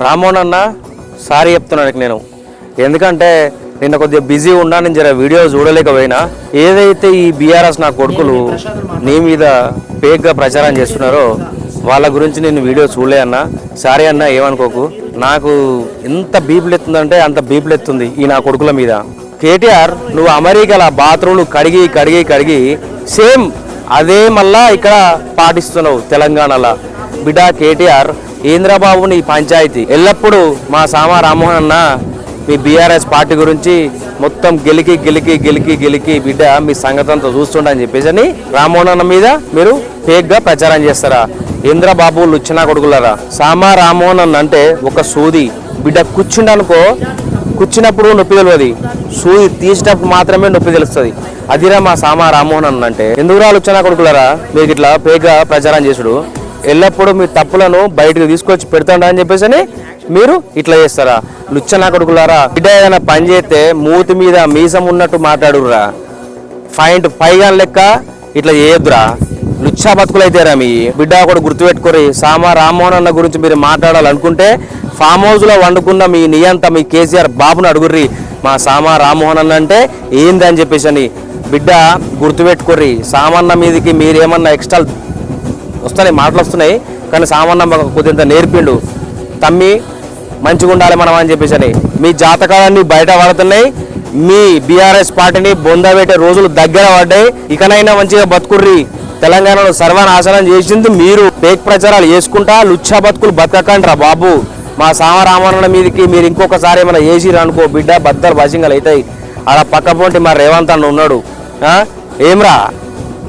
రామోహన్ అన్న సారీ చెప్తున్నాను నేను, ఎందుకంటే నిన్న కొద్దిగా బిజీ ఉన్నా, నేను జర వీడియో చూడలేకపోయినా. ఏదైతే ఈ బీఆర్ఎస్ నా కొడుకులు నీ మీద ఫేక్గా ప్రచారం చేస్తున్నారో వాళ్ళ గురించి నేను వీడియో చూడలే అన్న. సారీ అన్న, ఏమనుకోకు. నాకు ఎంత బీపులెత్తుందంటే అంత బీపులెత్తుంది ఈ నా కొడుకుల మీద. కేటీఆర్, నువ్వు అమెరికాల బాత్రూమ్లు కడిగి కడిగి కడిగి సేమ్ అదే మళ్ళా ఇక్కడ పాటిస్తున్నావు తెలంగాణలో. బిడ్డ కేటీఆర్, ఇంద్రబాబు నీ పంచాయతీ ఎల్లప్పుడూ మా సామా రామ్మోహన్ అన్న మీ బీఆర్ఎస్ పార్టీ గురించి మొత్తం గెలికి గెలికి గెలికి గెలికి బిడ్డ మీ సంగతంతో చూస్తుండని చెప్పేసి అని రామ్మోహన్ అన్న మీద మీరు ఫేక్గా ప్రచారం చేస్తారా? ఇంద్రబాబు లుచ్చినా కొడుకులరా. సామా రామ్మోహన్ అన్న అంటే ఒక సూది బిడ్డ. కూర్చుండనుకో, కూర్చున్నప్పుడు నొప్పి తెలియదు, సూది తీసినప్పుడు మాత్రమే నొప్పి తెలుస్తుంది. అదిరా మా సామా రామ్మోహన్ అన్న అంటే. ఎందుకు లుచ్చినా కొడుకులరా మీకు ఇట్లా ఫేక్గా ప్రచారం చేసుడు? ఎల్లప్పుడూ మీ తప్పులను బయటకు తీసుకొచ్చి పెడతాడా అని చెప్పేసి అని మీరు ఇట్లా చేస్తారా? లుచ్చనా కొడుకులారా. బిడ్డ ఏదైనా పని చేస్తే మూతి మీద మీసం ఉన్నట్టు మాట్లాడురా. ఫైంట్ పైగా లెక్క ఇట్లా చేయొద్దురా. లుచ్చా బతుకులు అయితేరా మీ బిడ్డ కూడా గుర్తుపెట్టుకోరి. సామా రామ్మోహన్ అన్న గురించి మీరు మాట్లాడాలనుకుంటే ఫామ్ హౌస్లో వండుకున్న మీ నియంత మీ కేసీఆర్ బాబుని అడుగుర్రి. మా సామా రామ్మోహన్ అన్న అంటే ఏంది అని చెప్పేసి అని. బిడ్డ గుర్తుపెట్టుకోర్రి. సామన్న మీదకి మీరేమన్నా ఎక్స్ట్రా వస్తున్నాయి, మాటలు వస్తున్నాయి, కానీ సామాన్య కొద్దింత నేర్పిండు. తమ్మి మంచిగా ఉండాలి మనం అని చెప్పేసి అని మీ జాతకాలన్నీ బయట పడుతున్నాయి. మీ బీఆర్ఎస్ పార్టీని బొందబెట్టే రోజులు దగ్గర పడ్డాయి. ఇకనైనా మంచిగా బతుకుర్రి. తెలంగాణలో సర్వనాశనం చేసింది మీరు. ఫేక్ ప్రచారాలు చేసుకుంటా లుచ్చా బతుకులు బతకండ్రా బాబు. మా సామరామన్న మీదకి మీరు ఇంకొకసారి ఏమైనా చేసిరు అనుకో బిడ్డ, బద్దలు బసింగలు అవుతాయి. ఆడ పక్క పోంటి మా రేవంత్ అన్న ఉన్నాడు. ఏమ్రా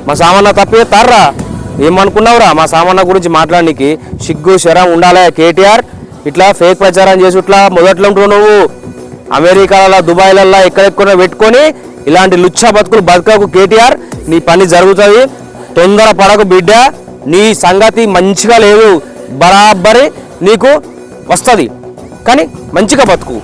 మా సామాన్య తప్పే తర్రా? ఏమనుకున్నావురా మా సామాన్య గురించి మాట్లాడడానికి? సిగ్గు శరం ఉండాలి కేటీఆర్. ఇట్లా ఫేక్ ప్రచారం చేసి ఇట్లా మొదట్లో ఉంటున్నావు నువ్వు. అమెరికాలలో దుబాయ్లల్లో ఎక్కడెక్కడ పెట్టుకొని ఇలాంటి లుచ్చా బతుకులు బతకకు కేటీఆర్. నీ పని జరుగుతుంది. తొందర పడకు బిడ్డ. నీ సంగతి మంచిగా లేదు. బరాబరి నీకు వస్తుంది, కానీ మంచిగా బతుకు.